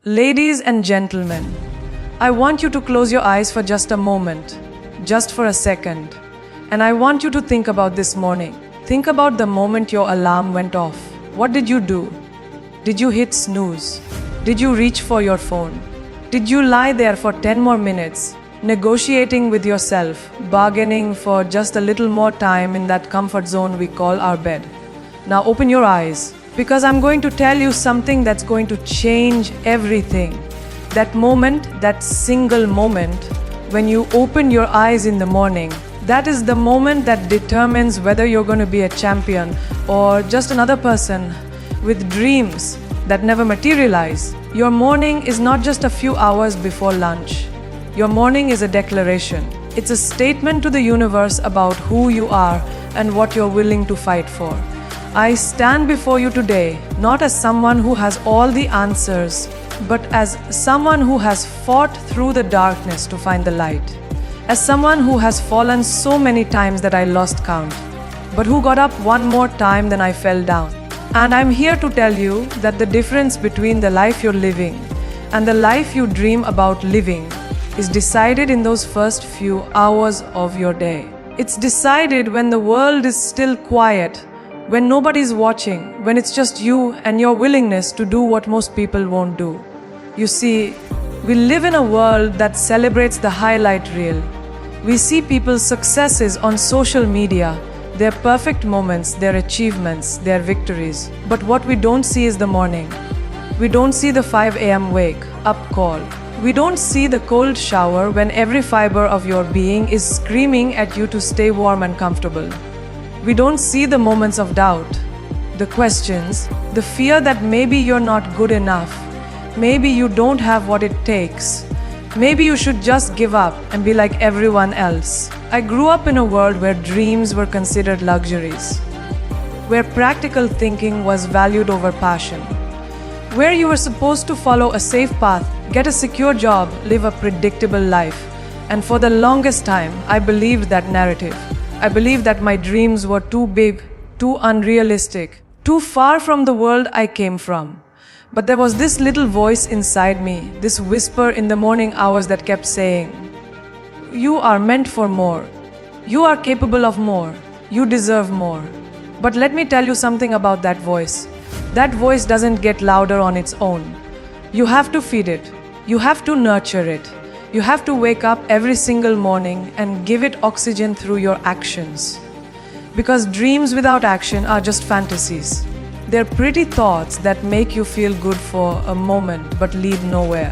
Ladies and gentlemen, I want you to close your eyes for just a moment, just for a second. And I want you to think about this morning. Think about the moment your alarm went off. What did you do? Did you hit snooze? Did you reach for your phone? Did you lie there for 10 more minutes, negotiating with yourself, bargaining for just a little more time in that comfort zone we call our bed? Now open your eyes, because I'm going to tell you something that's going to change everything. That moment, that single moment, when you open your eyes in the morning, that is the moment that determines whether you're going to be a champion or just another person with dreams that never materialize. Your morning is not just a few hours before lunch. Your morning is a declaration. It's a statement to the universe about who you are and what you're willing to fight for. I stand before you today not as someone who has all the answers, but as someone who has fought through the darkness to find the light. As someone who has fallen so many times that I lost count, but who got up one more time than I fell down. And I'm here to tell you that the difference between the life you're living and the life you dream about living is decided in those first few hours of your day. It's decided when the world is still quiet, when nobody's watching, when it's just you and your willingness to do what most people won't do. You see, we live in a world that celebrates the highlight reel. We see people's successes on social media, their perfect moments, their achievements, their victories. But what we don't see is the morning. We don't see the 5 a.m. wake up call. We don't see the cold shower when every fiber of your being is screaming at you to stay warm and comfortable. We don't see the moments of doubt, the questions, the fear that maybe you're not good enough, maybe you don't have what it takes, maybe you should just give up and be like everyone else. I grew up in a world where dreams were considered luxuries, where practical thinking was valued over passion, where you were supposed to follow a safe path, get a secure job, live a predictable life. And for the longest time, I believed that narrative. I believed that my dreams were too big, too unrealistic, too far from the world I came from. But there was this little voice inside me, this whisper in the morning hours that kept saying, "You are meant for more. You are capable of more. You deserve more." But let me tell you something about that voice. That voice doesn't get louder on its own. You have to feed it. You have to nurture it. You have to wake up every single morning and give it oxygen through your actions. Because dreams without action are just fantasies. They're pretty thoughts that make you feel good for a moment but lead nowhere.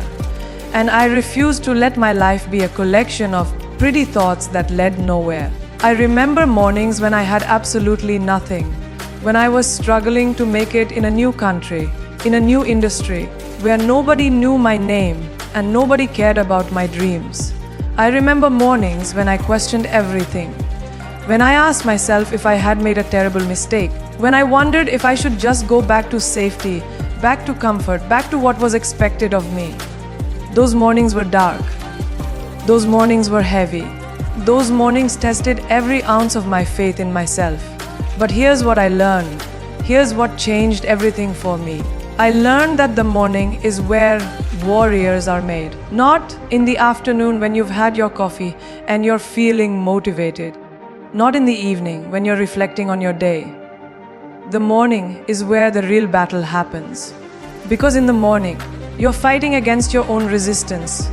And I refuse to let my life be a collection of pretty thoughts that led nowhere. I remember mornings when I had absolutely nothing, when I was struggling to make it in a new country, in a new industry, where nobody knew my name and nobody cared about my dreams. I remember mornings when I questioned everything, when I asked myself if I had made a terrible mistake, when I wondered if I should just go back to safety, back to comfort, back to what was expected of me. Those mornings were dark. Those mornings were heavy. Those mornings tested every ounce of my faith in myself. But here's what I learned. Here's what changed everything for me. I learned that the morning is where warriors are made. Not in the afternoon when you've had your coffee and you're feeling motivated. Not in the evening when you're reflecting on your day. The morning is where the real battle happens. Because in the morning, you're fighting against your own resistance.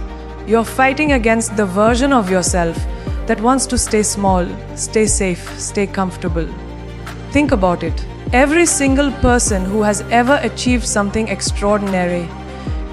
You're fighting against the version of yourself that wants to stay small, stay safe, stay comfortable. Think about it. Every single person who has ever achieved something extraordinary,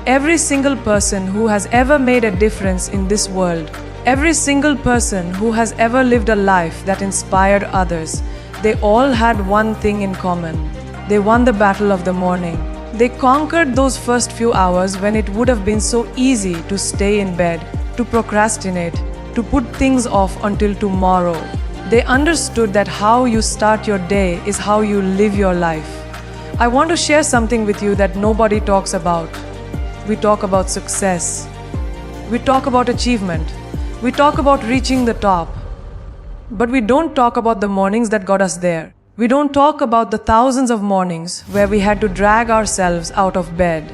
every single person who has ever made a difference in this world, every single person who has ever lived a life that inspired others, they all had one thing in common. They won the battle of the morning. They conquered those first few hours when it would have been so easy to stay in bed, to procrastinate, to put things off until tomorrow. They understood that how you start your day is how you live your life. I want to share something with you that nobody talks about. We talk about success. We talk about achievement. We talk about reaching the top. But we don't talk about the mornings that got us there. We don't talk about the thousands of mornings where we had to drag ourselves out of bed,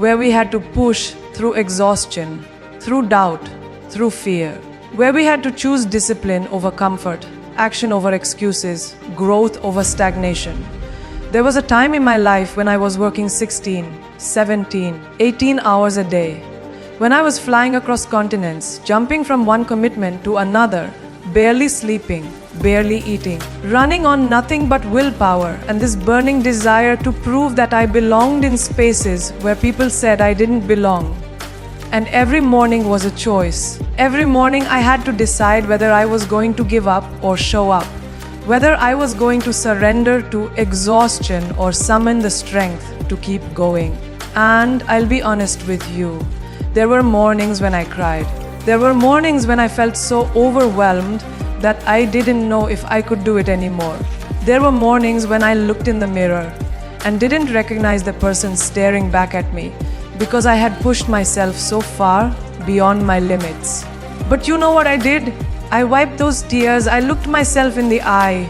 where we had to push through exhaustion, through doubt, through fear, where we had to choose discipline over comfort, action over excuses, growth over stagnation. There was a time in my life when I was working 16, 17, 18 hours a day, when I was flying across continents, jumping from one commitment to another, barely sleeping, barely eating, running on nothing but willpower and this burning desire to prove that I belonged in spaces where people said I didn't belong. And every morning was a choice. Every morning I had to decide whether I was going to give up or show up, whether I was going to surrender to exhaustion or summon the strength to keep going. And I'll be honest with you, there were mornings when I cried. There were mornings when I felt so overwhelmed that I didn't know if I could do it anymore. There were mornings when I looked in the mirror and didn't recognize the person staring back at me because I had pushed myself so far beyond my limits. But you know what I did? I wiped those tears, I looked myself in the eye,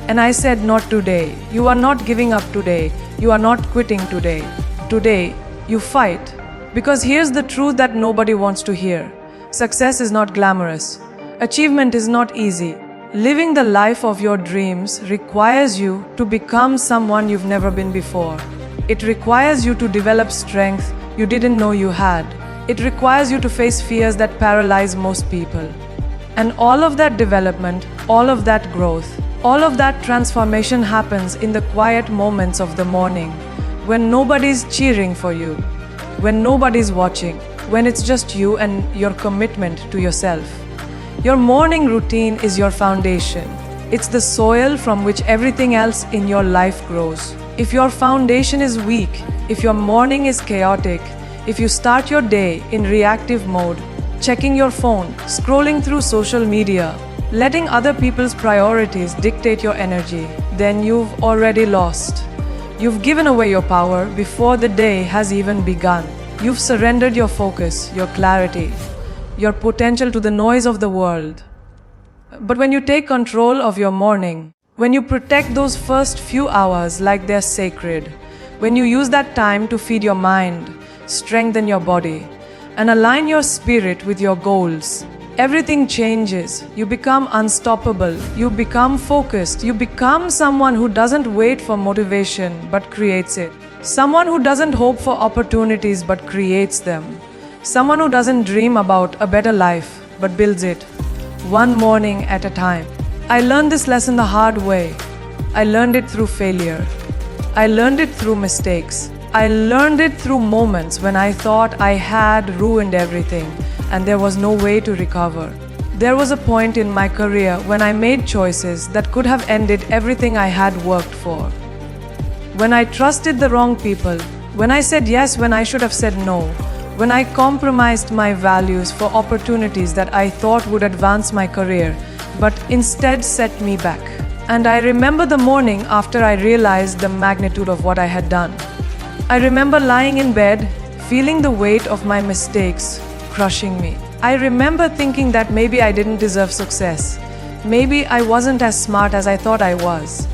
and I said, not today. You are not giving up today. You are not quitting today. Today, you fight. Because here's the truth that nobody wants to hear. Success is not glamorous. Achievement is not easy. Living the life of your dreams requires you to become someone you've never been before. It requires you to develop strength you didn't know you had. It requires you to face fears that paralyze most people. And all of that development, all of that growth, all of that transformation happens in the quiet moments of the morning, when nobody's cheering for you, when nobody's watching, when it's just you and your commitment to yourself. Your morning routine is your foundation. It's the soil from which everything else in your life grows. If your foundation is weak, if your morning is chaotic, if you start your day in reactive mode, checking your phone, scrolling through social media, letting other people's priorities dictate your energy, then you've already lost. You've given away your power before the day has even begun. You've surrendered your focus, your clarity, your potential to the noise of the world. But when you take control of your morning, when you protect those first few hours like they're sacred, when you use that time to feed your mind, strengthen your body, and align your spirit with your goals, everything changes. You become unstoppable. You become focused. You become someone who doesn't wait for motivation but creates it. Someone who doesn't hope for opportunities but creates them. Someone who doesn't dream about a better life but builds it, one morning at a time. I learned this lesson the hard way. I learned it through failure. I learned it through mistakes. I learned it through moments when I thought I had ruined everything and there was no way to recover. There was a point in my career when I made choices that could have ended everything I had worked for. When I trusted the wrong people, when I said yes when I should have said no, when I compromised my values for opportunities that I thought would advance my career, but instead set me back. And I remember the morning after I realized the magnitude of what I had done. I remember lying in bed, feeling the weight of my mistakes crushing me. I remember thinking that maybe I didn't deserve success. Maybe I wasn't as smart as I thought I was.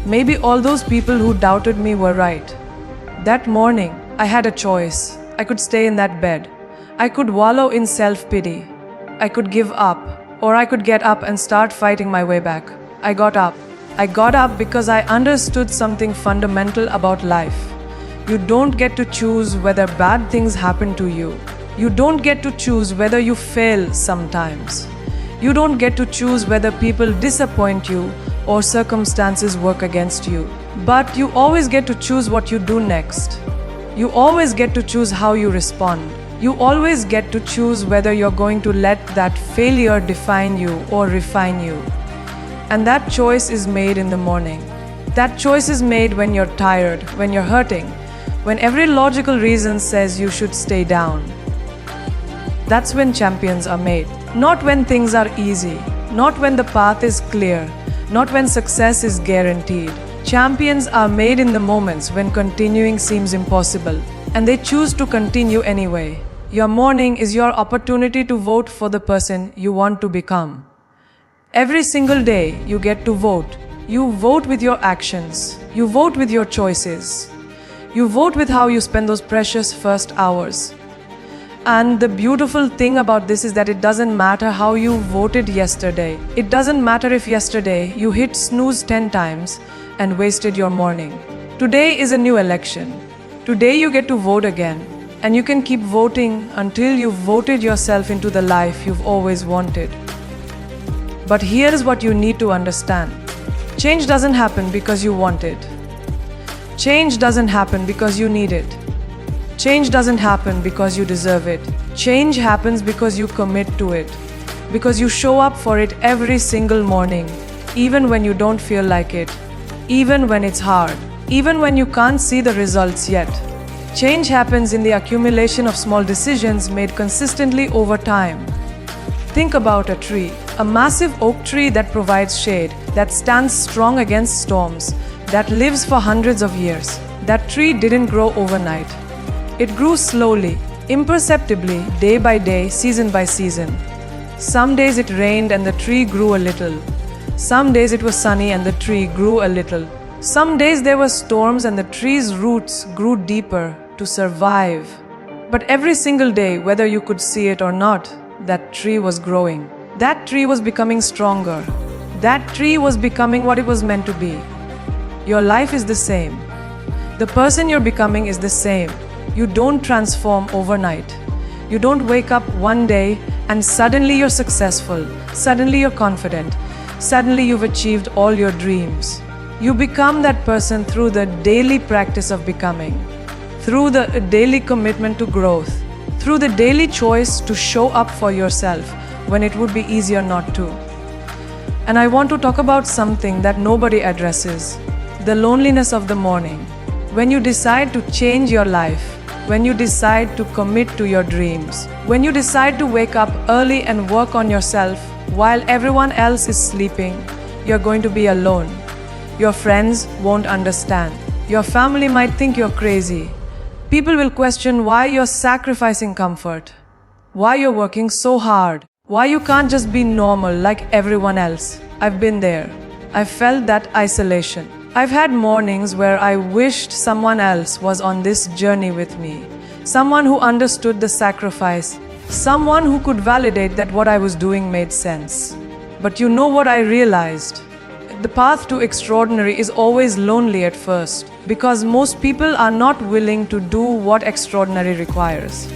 Maybe all those people who doubted me were right. That morning, I had a choice. I could stay in that bed. I could wallow in self-pity. I could give up, or I could get up and start fighting my way back. I got up. I got up because I understood something fundamental about life. You don't get to choose whether bad things happen to you. You don't get to choose whether you fail sometimes. You don't get to choose whether people disappoint you or circumstances work against you. But you always get to choose what you do next. You always get to choose how you respond. You always get to choose whether you're going to let that failure define you or refine you. And that choice is made in the morning. That choice is made when you're tired, when you're hurting, when every logical reason says you should stay down. That's when champions are made. Not when things are easy, not when the path is clear, not when success is guaranteed. Champions are made in the moments when continuing seems impossible, and they choose to continue anyway. Your morning is your opportunity to vote for the person you want to become. Every single day, you get to vote. You vote with your actions. You vote with your choices. You vote with how you spend those precious first hours. And the beautiful thing about this is that it doesn't matter how you voted yesterday. It doesn't matter if yesterday you hit snooze 10 times and wasted your morning. Today is a new election. Today you get to vote again. And you can keep voting until you've voted yourself into the life you've always wanted. But here's what you need to understand. Change doesn't happen because you want it. Change doesn't happen because you need it. Change doesn't happen because you deserve it. Change happens because you commit to it. Because you show up for it every single morning, even when you don't feel like it, even when it's hard, even when you can't see the results yet. Change happens in the accumulation of small decisions made consistently over time. Think about a tree, a massive oak tree that provides shade, that stands strong against storms, that lives for hundreds of years. That tree didn't grow overnight. It grew slowly, imperceptibly, day by day, season by season. Some days it rained and the tree grew a little. Some days it was sunny and the tree grew a little. Some days there were storms and the tree's roots grew deeper to survive. But every single day, whether you could see it or not, that tree was growing. That tree was becoming stronger. That tree was becoming what it was meant to be. Your life is the same. The person you're becoming is the same. You don't transform overnight. You don't wake up one day and suddenly you're successful. Suddenly you're confident. Suddenly you've achieved all your dreams. You become that person through the daily practice of becoming, through the daily commitment to growth, through the daily choice to show up for yourself when it would be easier not to. And I want to talk about something that nobody addresses, the loneliness of the morning. When you decide to change your life, when you decide to commit to your dreams, when you decide to wake up early and work on yourself while everyone else is sleeping, you're going to be alone. Your friends won't understand. Your family might think you're crazy. People will question why you're sacrificing comfort, why you're working so hard, why you can't just be normal like everyone else. I've been there. I've felt that isolation. I've had mornings where I wished someone else was on this journey with me. Someone who understood the sacrifice. Someone who could validate that what I was doing made sense. But you know what I realized? The path to extraordinary is always lonely at first, because most people are not willing to do what extraordinary requires.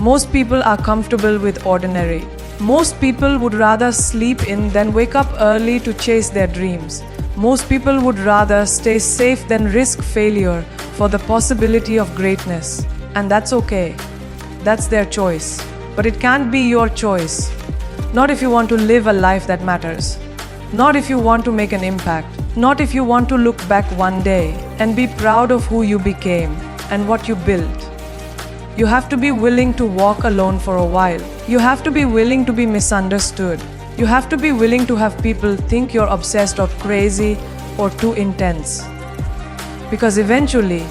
Most people are comfortable with ordinary. Most people would rather sleep in than wake up early to chase their dreams. Most people would rather stay safe than risk failure for the possibility of greatness. And that's okay. That's their choice. But it can't be your choice. Not if you want to live a life that matters. Not if you want to make an impact. Not if you want to look back one day and be proud of who you became and what you built. You have to be willing to walk alone for a while. You have to be willing to be misunderstood. You have to be willing to have people think you're obsessed or crazy or too intense. Because eventually,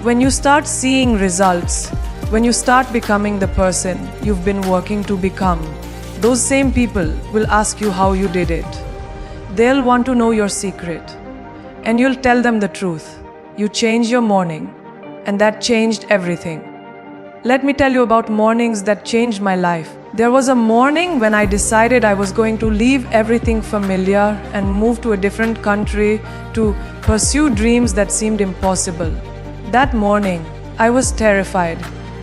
when you start seeing results, when you start becoming the person you've been working to become, those same people will ask you how you did it. They'll want to know your secret. And you'll tell them the truth. You changed your morning, and that changed everything. Let me tell you about mornings that changed my life. There was a morning when I decided I was going to leave everything familiar and move to a different country to pursue dreams that seemed impossible. That morning, I was terrified.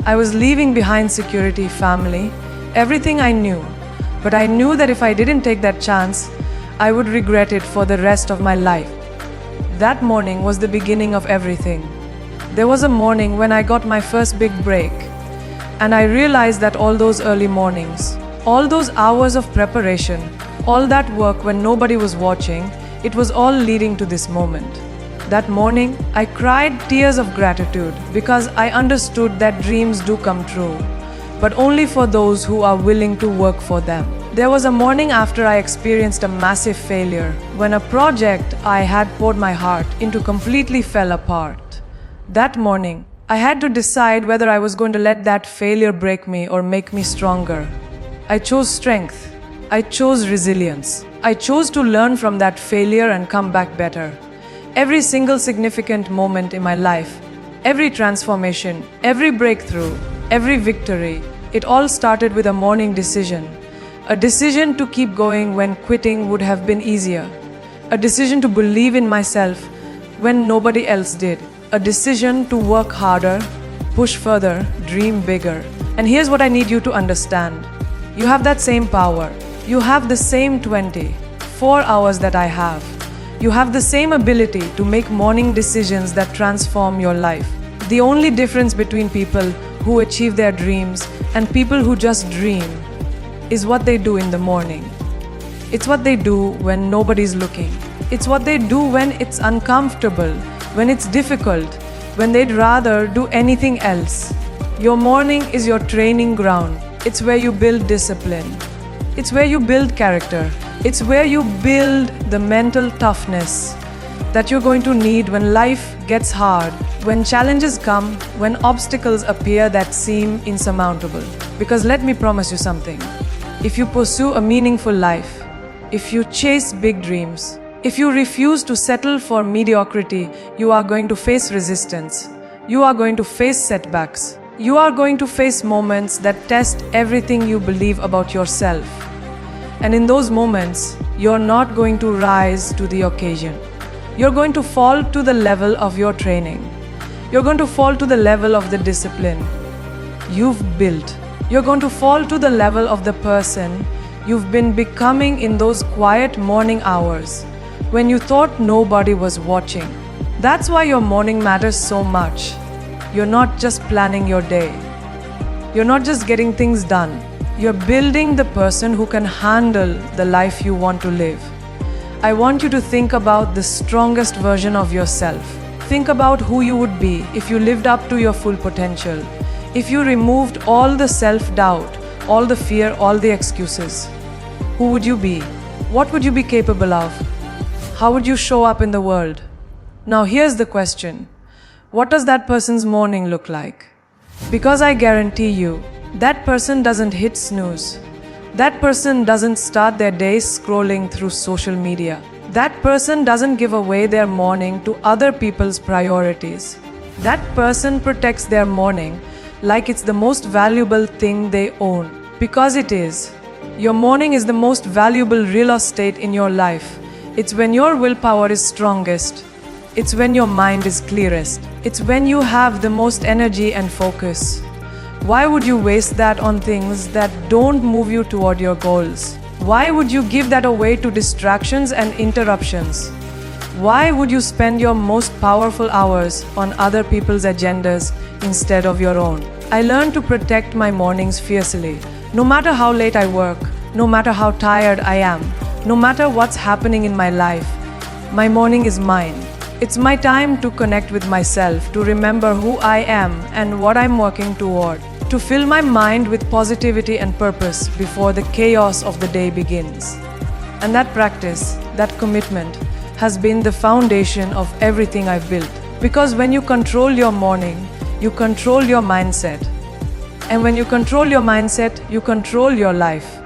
I was leaving behind security, family, everything I knew. But I knew that if I didn't take that chance, I would regret it for the rest of my life. That morning was the beginning of everything. There was a morning when I got my first big break. And I realized that all those early mornings, all those hours of preparation, all that work when nobody was watching, it was all leading to this moment. That morning, I cried tears of gratitude because I understood that dreams do come true, but only for those who are willing to work for them. There was a morning after I experienced a massive failure, when a project I had poured my heart into completely fell apart. That morning, I had to decide whether I was going to let that failure break me or make me stronger. I chose strength. I chose resilience. I chose to learn from that failure and come back better. Every single significant moment in my life Every transformation, every breakthrough, every victory, it all started with a morning decision. A decision to keep going when quitting would have been easier. A decision to believe in myself when nobody else did. A decision to work harder, push further, dream bigger. And here's what I need you to understand. You have that same power. You have the same 24 hours that I have. You have the same ability to make morning decisions that transform your life. The only difference between people who achieve their dreams and people who just dream is what they do in the morning. It's what they do when nobody's looking. It's what they do when it's uncomfortable, when it's difficult, when they'd rather do anything else. Your morning is your training ground. It's where you build discipline. It's where you build character. It's where you build the mental toughness that you're going to need when life gets hard, when challenges come, when obstacles appear that seem insurmountable. Because let me promise you something. If you pursue a meaningful life, if you chase big dreams, if you refuse to settle for mediocrity, you are going to face resistance. You are going to face setbacks. You are going to face moments that test everything you believe about yourself. And in those moments, you're not going to rise to the occasion. You're going to fall to the level of your training. You're going to fall to the level of the discipline you've built. You're going to fall to the level of the person you've been becoming in those quiet morning hours when you thought nobody was watching. That's why your morning matters so much. You're not just planning your day. You're not just getting things done. You're building the person who can handle the life you want to live. I want you to think about the strongest version of yourself. Think about who you would be if you lived up to your full potential. If you removed all the self-doubt, all the fear, all the excuses. Who would you be? What would you be capable of? How would you show up in the world? Now here's the question. What does that person's morning look like? Because I guarantee you, that person doesn't hit snooze. That person doesn't start their day scrolling through social media. That person doesn't give away their morning to other people's priorities. That person protects their morning like it's the most valuable thing they own. Because it is. Your morning is the most valuable real estate in your life. It's when your willpower is strongest. It's when your mind is clearest. It's when you have the most energy and focus. Why would you waste that on things that don't move you toward your goals? Why would you give that away to distractions and interruptions? Why would you spend your most powerful hours on other people's agendas instead of your own? I learned to protect my mornings fiercely. No matter how late I work, no matter how tired I am, no matter what's happening in my life, my morning is mine. It's my time to connect with myself, to remember who I am and what I'm working toward, to fill my mind with positivity and purpose before the chaos of the day begins. And that practice, that commitment, has been the foundation of everything I've built. Because when you control your morning, you control your mindset. And when you control your mindset, you control your life.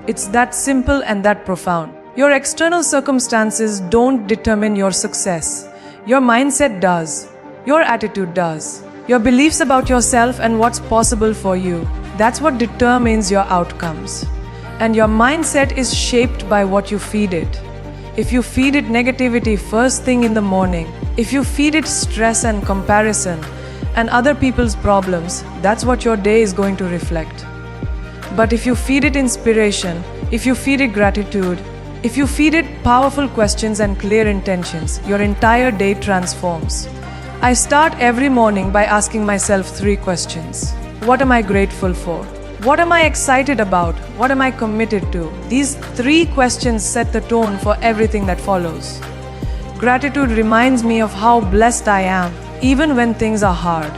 It's that simple and that profound. Your external circumstances don't determine your success. Your mindset does. Your attitude does. Your beliefs about yourself and what's possible for you. That's what determines your outcomes. And your mindset is shaped by what you feed it. If you feed it negativity first thing in the morning, if you feed it stress and comparison and other people's problems, that's what your day is going to reflect. But if you feed it inspiration, if you feed it gratitude, if you feed it powerful questions and clear intentions, your entire day transforms. I start every morning by asking myself 3 questions. What am I grateful for? What am I excited about? What am I committed to? These 3 questions set the tone for everything that follows. Gratitude reminds me of how blessed I am, even when things are hard.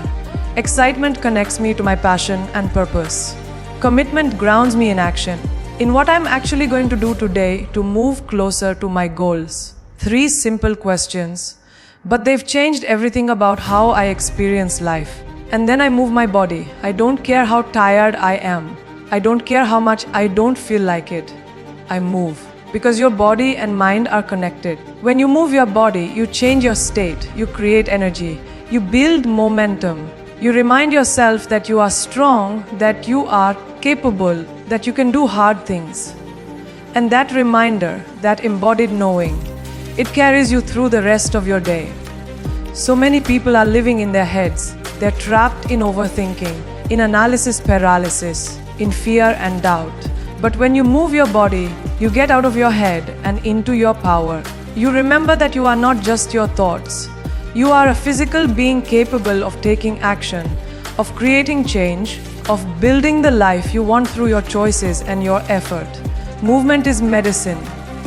Excitement connects me to my passion and purpose. Commitment grounds me in action, in what I'm actually going to do today to move closer to my goals. 3 simple questions, but they've changed everything about how I experience life. And then I move my body. I don't care how tired I am. I don't care how much I don't feel like it. I move. Because your body and mind are connected. When you move your body, you change your state, you create energy, You build momentum. You remind yourself that you are strong, that you are capable, that you can do hard things. And that reminder, that embodied knowing, it carries you through the rest of your day. So many people are living in their heads. They're trapped in overthinking, in analysis paralysis, in fear and doubt. But when you move your body, you get out of your head and into your power. You remember that you are not just your thoughts. You are a physical being capable of taking action, of creating change, of building the life you want through your choices and your effort. Movement is medicine.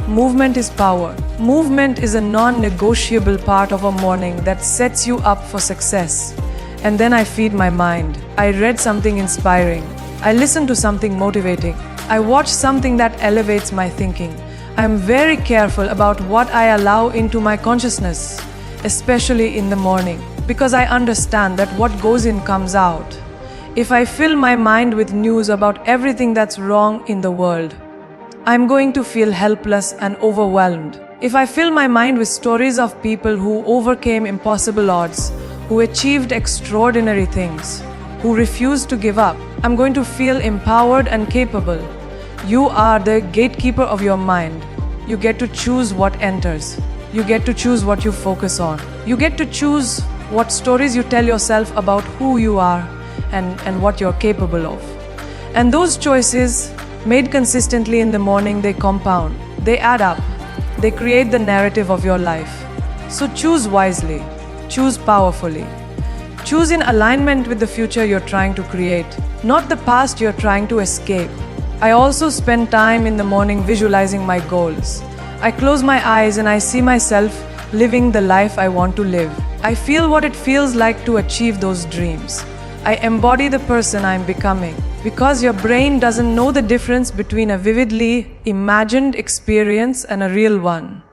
Movement is power. Movement is a non-negotiable part of a morning that sets you up for success. And then I feed my mind. I read something inspiring. I listen to something motivating. I watch something that elevates my thinking. I am very careful about what I allow into my consciousness, especially in the morning, because I understand that what goes in comes out. If I fill my mind with news about everything that's wrong in the world, I'm going to feel helpless and overwhelmed. If I fill my mind with stories of people who overcame impossible odds, who achieved extraordinary things, who refused to give up, I'm going to feel empowered and capable. You are the gatekeeper of your mind. You get to choose what enters. You get to choose what you focus on. You get to choose what stories you tell yourself about who you are and what you're capable of. And those choices, made consistently in the morning, they compound, they add up, they create the narrative of your life. So choose wisely, choose powerfully, choose in alignment with the future you're trying to create, not the past you're trying to escape. I also spend time in the morning visualizing my goals. I close my eyes and I see myself living the life I want to live. I feel what it feels like to achieve those dreams. I embody the person I'm becoming. Because your brain doesn't know the difference between a vividly imagined experience and a real one.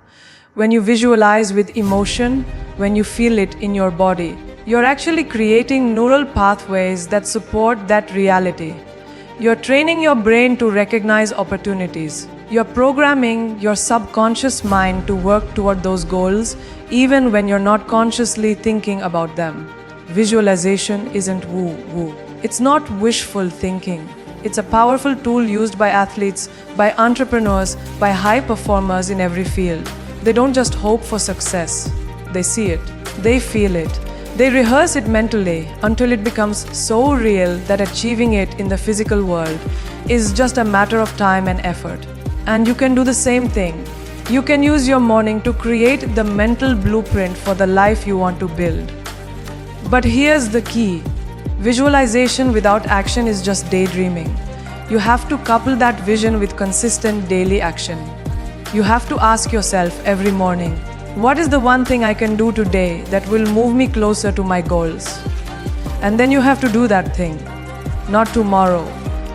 When you visualize with emotion, when you feel it in your body, you're actually creating neural pathways that support that reality. You're training your brain to recognize opportunities. You're programming your subconscious mind to work toward those goals even when you're not consciously thinking about them. Visualization isn't woo-woo. It's not wishful thinking. It's a powerful tool used by athletes, by entrepreneurs, by high performers in every field. They don't just hope for success. They see it. They feel it. They rehearse it mentally until it becomes so real that achieving it in the physical world is just a matter of time and effort. And you can do the same thing. You can use your morning to create the mental blueprint for the life you want to build. But here's the key. Visualization without action is just daydreaming. You have to couple that vision with consistent daily action. You have to ask yourself every morning, what is the one thing I can do today that will move me closer to my goals? And then you have to do that thing. Not tomorrow,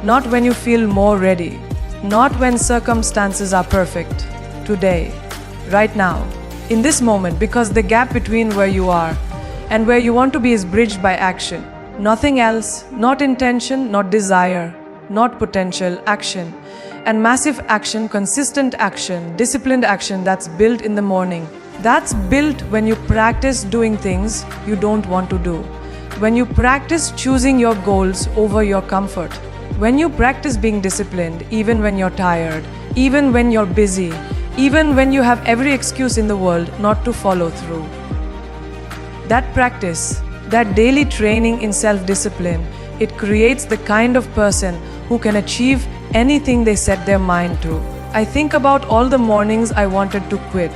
not when you feel more ready, not when circumstances are perfect. Today, right now, in this moment, because the gap between where you are and where you want to be is bridged by action. Nothing else, not intention, not desire, not potential, action. And massive action, consistent action, disciplined action that's built in the morning. That's built when you practice doing things you don't want to do. When you practice choosing your goals over your comfort. When you practice being disciplined, even when you're tired, even when you're busy, even when you have every excuse in the world not to follow through. That practice, that daily training in self-discipline, it creates the kind of person who can achieve anything they set their mind to. I think about all the mornings I wanted to quit.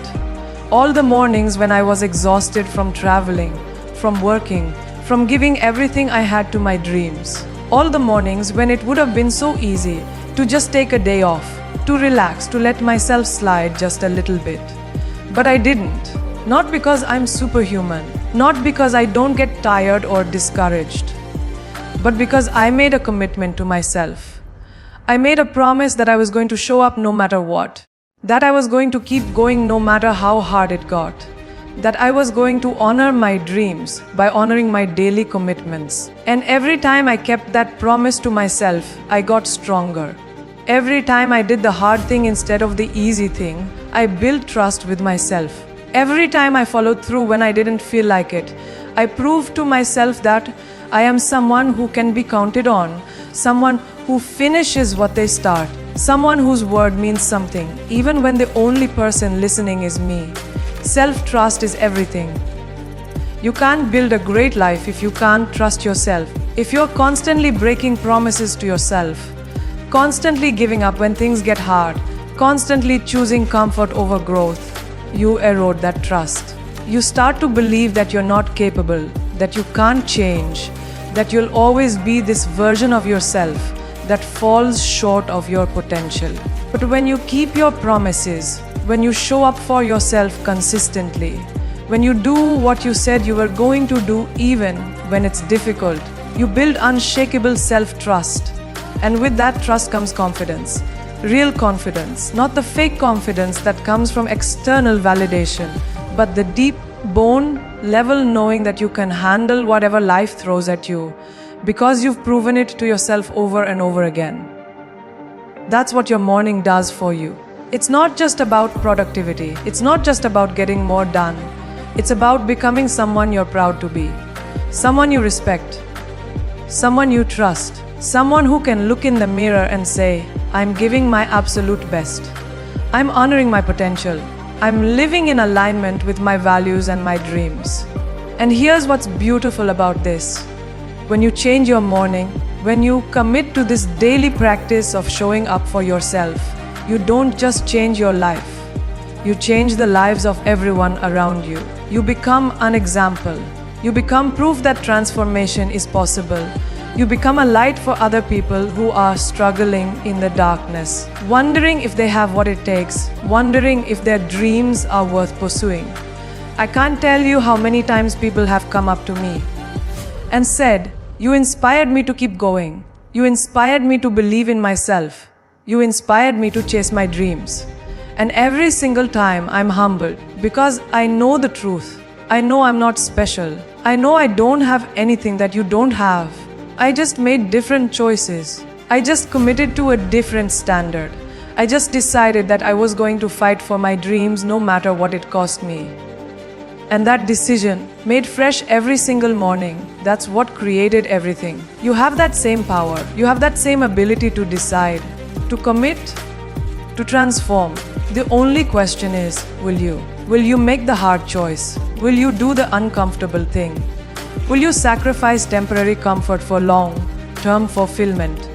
All the mornings when I was exhausted from traveling, from working, from giving everything I had to my dreams. All the mornings when it would have been so easy to just take a day off, to relax, to let myself slide just a little bit. But I didn't. Not because I'm superhuman, not because I don't get tired or discouraged, but because I made a commitment to myself. I made a promise that I was going to show up no matter what, that I was going to keep going no matter how hard it got, that I was going to honor my dreams by honoring my daily commitments. And every time I kept that promise to myself, I got stronger. Every time I did the hard thing instead of the easy thing, I built trust with myself. Every time I followed through when I didn't feel like it, I proved to myself that I am someone who can be counted on, someone who finishes what they start, someone whose word means something, even when the only person listening is me. Self-trust is everything. You can't build a great life if you can't trust yourself. If you're constantly breaking promises to yourself, constantly giving up when things get hard, constantly choosing comfort over growth, you erode that trust. You start to believe that you're not capable, that you can't change, that you'll always be this version of yourself that falls short of your potential. But when you keep your promises, when you show up for yourself consistently, when you do what you said you were going to do even when it's difficult, you build unshakable self-trust. And with that trust comes confidence. Real confidence, not the fake confidence that comes from external validation, but the deep bone level knowing that you can handle whatever life throws at you because you've proven it to yourself over and over again. That's what your morning does for you. It's not just about productivity. It's not just about getting more done. It's about becoming someone you're proud to be. Someone you respect. Someone you trust. Someone who can look in the mirror and say, I'm giving my absolute best. I'm honoring my potential. I'm living in alignment with my values and my dreams. And here's what's beautiful about this. When you change your morning, when you commit to this daily practice of showing up for yourself, you don't just change your life. You change the lives of everyone around you. You become an example. You become proof that transformation is possible. You become a light for other people who are struggling in the darkness, wondering if they have what it takes, wondering if their dreams are worth pursuing. I can't tell you how many times people have come up to me and said, "You inspired me to keep going. You inspired me to believe in myself. You inspired me to chase my dreams." And every single time I'm humbled because I know the truth. I know I'm not special. I know I don't have anything that you don't have. I just made different choices. I just committed to a different standard. I just decided that I was going to fight for my dreams no matter what it cost me. And that decision, made fresh every single morning, that's what created everything. You have that same power. You have that same ability to decide, to commit, to transform. The only question is, will you? Will you make the hard choice? Will you do the uncomfortable thing? Will you sacrifice temporary comfort for long-term fulfillment?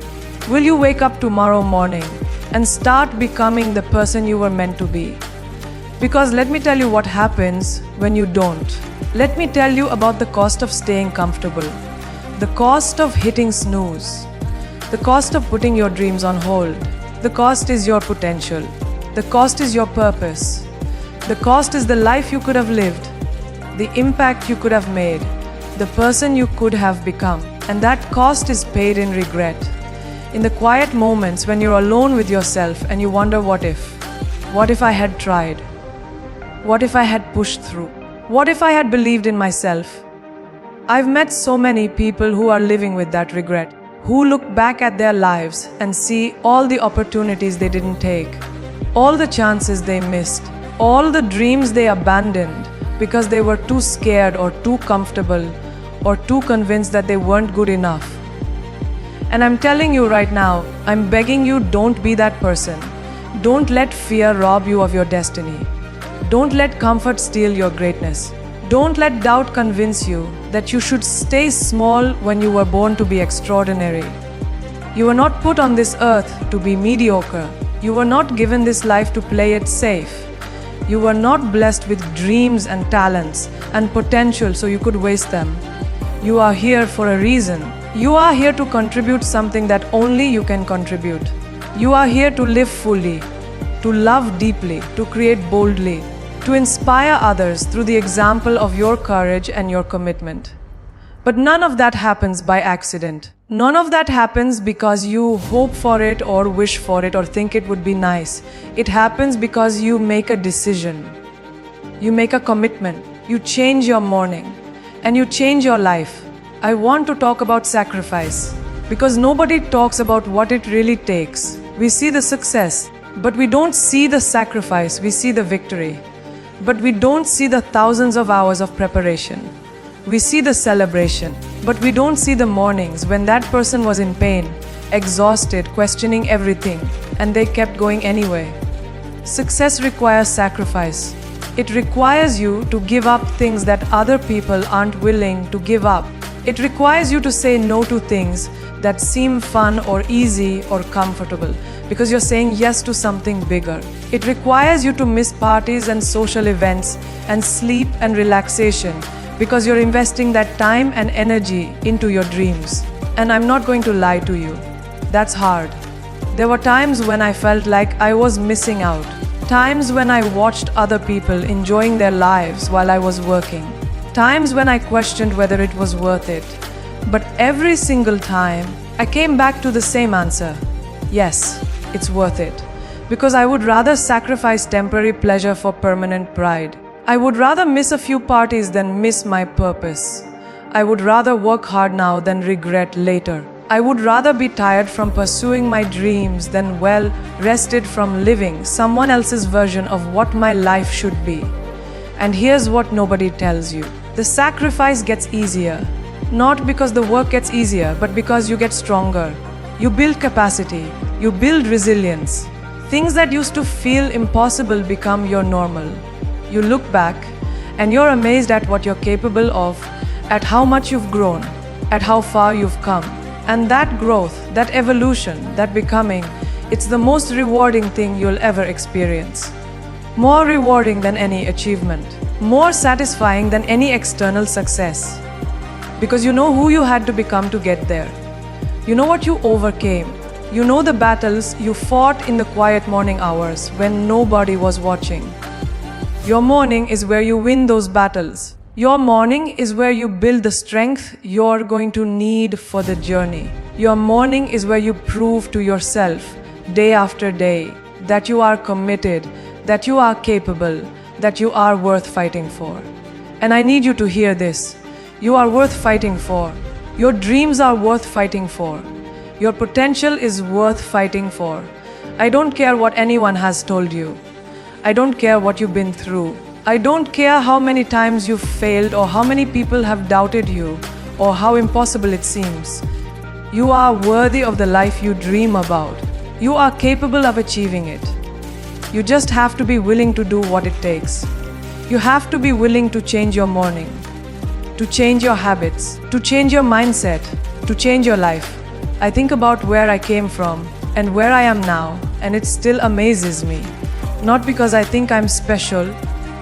Will you wake up tomorrow morning and start becoming the person you were meant to be? Because let me tell you what happens when you don't. Let me tell you about the cost of staying comfortable, the cost of hitting snooze, the cost of putting your dreams on hold. The cost is your potential. The cost is your purpose. The cost is the life you could have lived, the impact you could have made, the person you could have become. And that cost is paid in regret. In the quiet moments when you're alone with yourself and you wonder, what if? What if I had tried? What if I had pushed through? What if I had believed in myself? I've met so many people who are living with that regret, who look back at their lives and see all the opportunities they didn't take, all the chances they missed, all the dreams they abandoned because they were too scared or too comfortable or too convinced that they weren't good enough. And I'm telling you right now, I'm begging you, don't be that person. Don't let fear rob you of your destiny. Don't let comfort steal your greatness. Don't let doubt convince you that you should stay small when you were born to be extraordinary. You were not put on this earth to be mediocre. You were not given this life to play it safe. You were not blessed with dreams and talents and potential so you could waste them. You are here for a reason. You are here to contribute something that only you can contribute. You are here to live fully, to love deeply, to create boldly, to inspire others through the example of your courage and your commitment. But none of that happens by accident. None of that happens because you hope for it or wish for it or think it would be nice. It happens because you make a decision. You make a commitment. You change your morning and you change your life. I want to talk about sacrifice because nobody talks about what it really takes. We see the success, but we don't see the sacrifice. We see the victory, but we don't see the thousands of hours of preparation, We see the celebration, but we don't see the mornings when that person was in pain, exhausted, questioning everything, and they kept going anyway. Success requires sacrifice. It requires you to give up things that other people aren't willing to give up. It requires you to say no to things that seem fun or easy or comfortable because you're saying yes to something bigger. It requires you to miss parties and social events and sleep and relaxation because you're investing that time and energy into your dreams. And I'm not going to lie to you. That's hard. There were times when I felt like I was missing out. Times when I watched other people enjoying their lives while I was working. Times when I questioned whether it was worth it. But every single time, I came back to the same answer. Yes, it's worth it. Because I would rather sacrifice temporary pleasure for permanent pride. I would rather miss a few parties than miss my purpose. I would rather work hard now than regret later. I would rather be tired from pursuing my dreams than well rested from living someone else's version of what my life should be. And here's what nobody tells you. The sacrifice gets easier. Not because the work gets easier, but because you get stronger. You build capacity. You build resilience. Things that used to feel impossible become your normal. You look back and you're amazed at what you're capable of, at how much you've grown, at how far you've come. And that growth, that evolution, that becoming, it's the most rewarding thing you'll ever experience. More rewarding than any achievement. More satisfying than any external success. Because you know who you had to become to get there. You know what you overcame. You know the battles you fought in the quiet morning hours when nobody was watching. Your morning is where you win those battles. Your morning is where you build the strength you're going to need for the journey. Your morning is where you prove to yourself, day after day, that you are committed, that you are capable, that you are worth fighting for. And I need you to hear this. You are worth fighting for. Your dreams are worth fighting for. Your potential is worth fighting for. I don't care what anyone has told you. I don't care what you've been through. I don't care how many times you've failed or how many people have doubted you or how impossible it seems. You are worthy of the life you dream about. You are capable of achieving it. You just have to be willing to do what it takes. You have to be willing to change your morning, to change your habits, to change your mindset, to change your life. I think about where I came from and where I am now, and it still amazes me. Not because I think I'm special,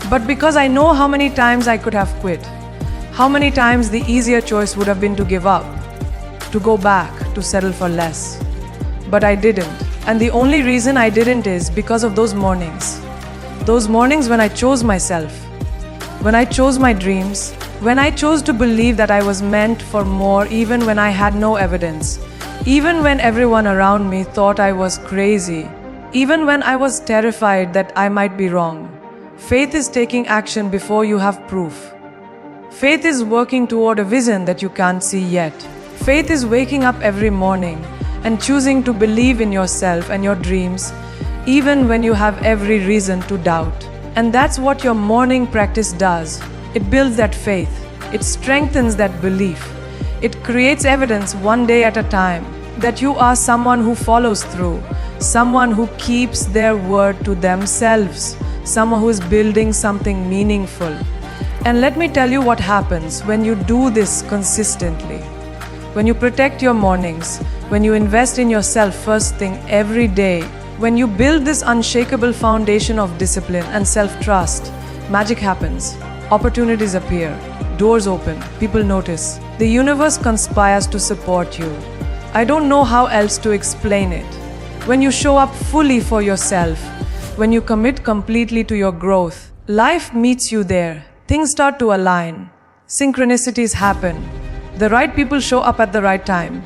but because I know how many times I could have quit. How many times the easier choice would have been to give up, to go back, to settle for less. But I didn't. And the only reason I didn't is because of those mornings. Those mornings when I chose myself, when I chose my dreams, when I chose to believe that I was meant for more even when I had no evidence, even when everyone around me thought I was crazy, even when I was terrified that I might be wrong. Faith is taking action before you have proof. Faith is working toward a vision that you can't see yet. Faith is waking up every morning and choosing to believe in yourself and your dreams, even when you have every reason to doubt. And that's what your morning practice does. It builds that faith. It strengthens that belief. It creates evidence one day at a time that you are someone who follows through, someone who keeps their word to themselves, someone who is building something meaningful. And let me tell you what happens when you do this consistently. When you protect your mornings, when you invest in yourself first thing every day, when you build this unshakable foundation of discipline and self-trust, magic happens. Opportunities appear, doors open, people notice. The universe conspires to support you. I don't know how else to explain it. When you show up fully for yourself, when you commit completely to your growth, life meets you there. Things start to align. Synchronicities happen. The right people show up at the right time.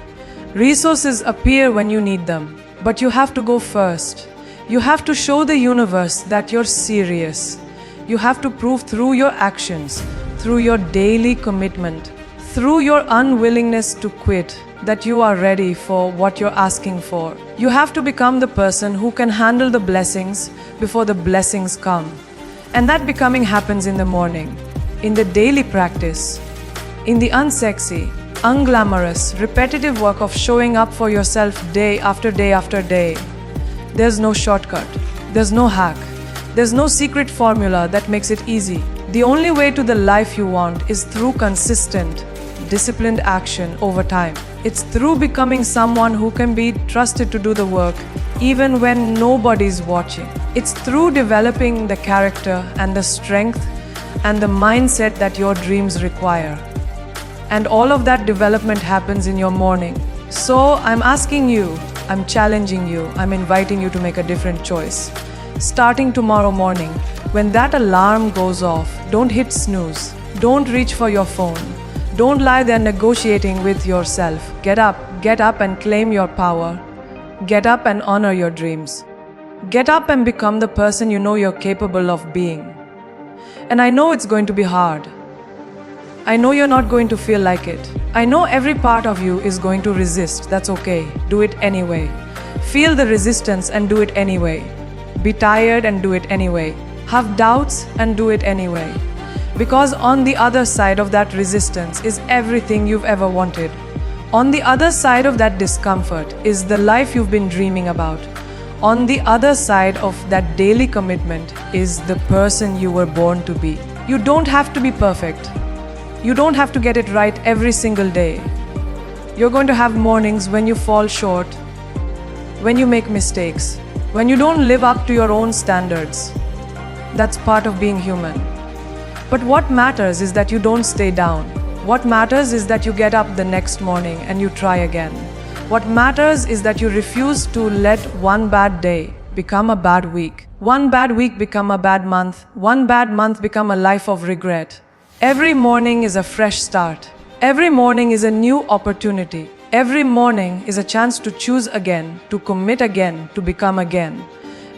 Resources appear when you need them. But you have to go first. You have to show the universe that you're serious. You have to prove through your actions, through your daily commitment, through your unwillingness to quit, that you are ready for what you're asking for. You have to become the person who can handle the blessings before the blessings come. And that becoming happens in the morning, in the daily practice. in the unsexy, unglamorous, repetitive work of showing up for yourself day after day after day. There's no shortcut, there's no hack, there's no secret formula that makes it easy. The only way to the life you want is through consistent, disciplined action over time. It's through becoming someone who can be trusted to do the work even when nobody's watching. It's through developing the character and the strength and the mindset that your dreams require. And all of that development happens in your morning. So I'm asking you, I'm challenging you, I'm inviting you to make a different choice. Starting tomorrow morning, when that alarm goes off, don't hit snooze. Don't reach for your phone. Don't lie there negotiating with yourself. Get up and claim your power. Get up and honor your dreams. Get up and become the person you know you're capable of being. And I know it's going to be hard. I know you're not going to feel like it. I know every part of you is going to resist. That's okay. Do it anyway. Feel the resistance and do it anyway. Be tired and do it anyway. Have doubts and do it anyway. Because on the other side of that resistance is everything you've ever wanted. On the other side of that discomfort is the life you've been dreaming about. On the other side of that daily commitment is the person you were born to be. You don't have to be perfect. You don't have to get it right every single day. You're going to have mornings when you fall short, when you make mistakes, when you don't live up to your own standards. That's part of being human. But what matters is that you don't stay down. What matters is that you get up the next morning and you try again. What matters is that you refuse to let one bad day become a bad week. One bad week become a bad month. One bad month become a life of regret. Every morning is a fresh start. Every morning is a new opportunity. Every morning is a chance to choose again, to commit again, to become again.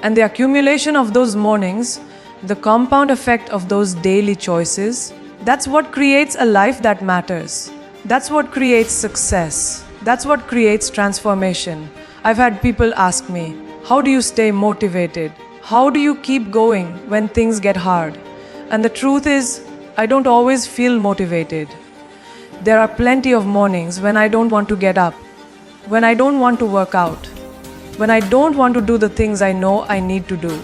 And the accumulation of those mornings, the compound effect of those daily choices, that's what creates a life that matters. That's what creates success. That's what creates transformation. I've had people ask me, how do you stay motivated? How do you keep going when things get hard? And the truth is, I don't always feel motivated. There are plenty of mornings when I don't want to get up, when I don't want to work out, when I don't want to do the things I know I need to do.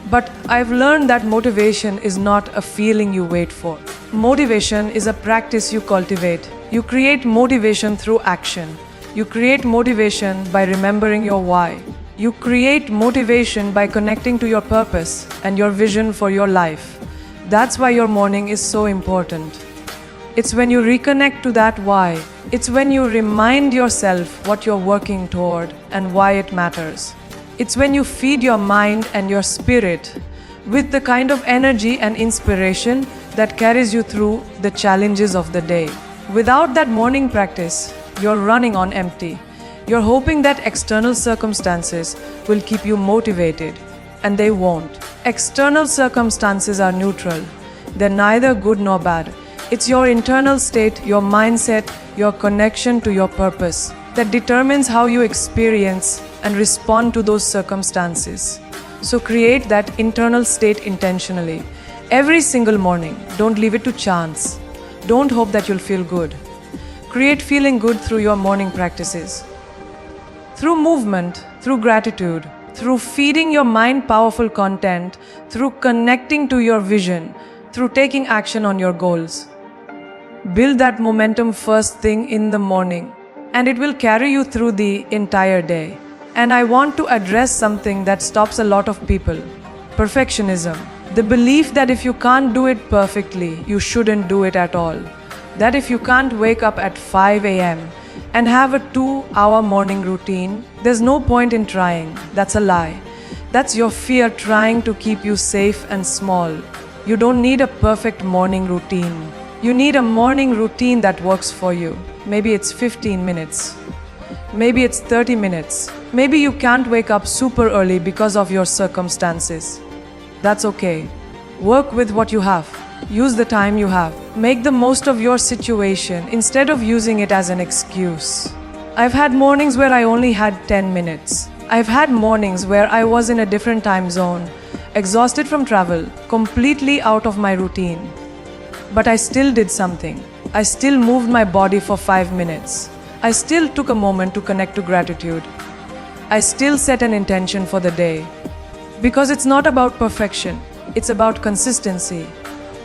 But I've learned that motivation is not a feeling you wait for. Motivation is a practice you cultivate. You create motivation through action. You create motivation by remembering your why. You create motivation by connecting to your purpose and your vision for your life. That's why your morning is so important. It's when you reconnect to that why. It's when you remind yourself what you're working toward and why it matters. It's when you feed your mind and your spirit with the kind of energy and inspiration that carries you through the challenges of the day. Without that morning practice, you're running on empty. You're hoping that external circumstances will keep you motivated, and they won't. External circumstances are neutral. They're neither good nor bad. It's your internal state, your mindset, your connection to your purpose that determines how you experience and respond to those circumstances. So create that internal state intentionally. Every single morning, don't leave it to chance. Don't hope that you'll feel good. Create feeling good through your morning practices. Through movement, through gratitude, through feeding your mind powerful content, through connecting to your vision, through taking action on your goals. Build that momentum first thing in the morning, and it will carry you through the entire day. And I want to address something that stops a lot of people: perfectionism. The belief that if you can't do it perfectly, you shouldn't do it at all. That if you can't wake up at 5 a.m. and have a 2-hour morning routine, there's no point in trying. That's a lie. That's your fear trying to keep you safe and small. You don't need a perfect morning routine. You need a morning routine that works for you. Maybe it's 15 minutes. Maybe it's 30 minutes. Maybe you can't wake up super early because of your circumstances. That's okay. Work with what you have. Use the time you have. Make the most of your situation instead of using it as an excuse. I've had mornings where I only had 10 minutes. I've had mornings where I was in a different time zone, exhausted from travel, completely out of my routine. But I still did something. I still moved my body for 5 minutes. I still took a moment to connect to gratitude. I still set an intention for the day. Because it's not about perfection, it's about consistency.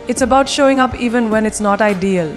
It's about showing up even when it's not ideal.